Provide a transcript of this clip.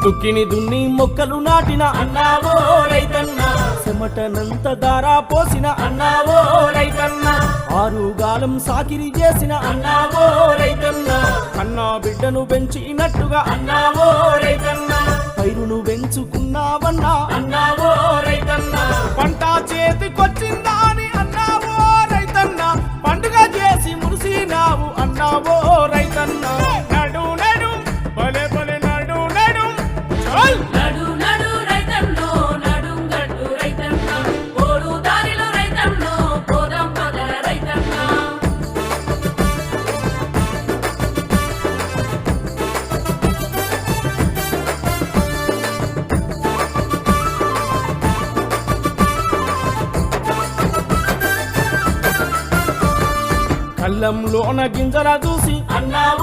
దుక్కిని దున్ని మొక్కలు నాటిన అన్నావో రైతన్న చెమటనంత దారా పోసిన అన్నావో రైతన్న ఆరుగాలం సాకిరి చేసిన అన్నావో రైతన్న కన్నా బిడ్డను పెంచినట్టుగా అన్నావో రైతన్న పైరును పెంచుకున్నావన్నా అన్నావో రైతన్న పంట చేతికొచ్చిందా అని అన్నావో రైతన్న పండుగ చేసి మురిసినావు అన్నావో రైతన్న నడు నడు భలే భలే నడు నడు చల్ నడు నడు రైతన్నో నడుం గట్టు రైతన్న ఓడు దారిలో రైతన్నో పోదాం పద రైతన్న కళ్ళంలోన గింజల చూసి అన్నావో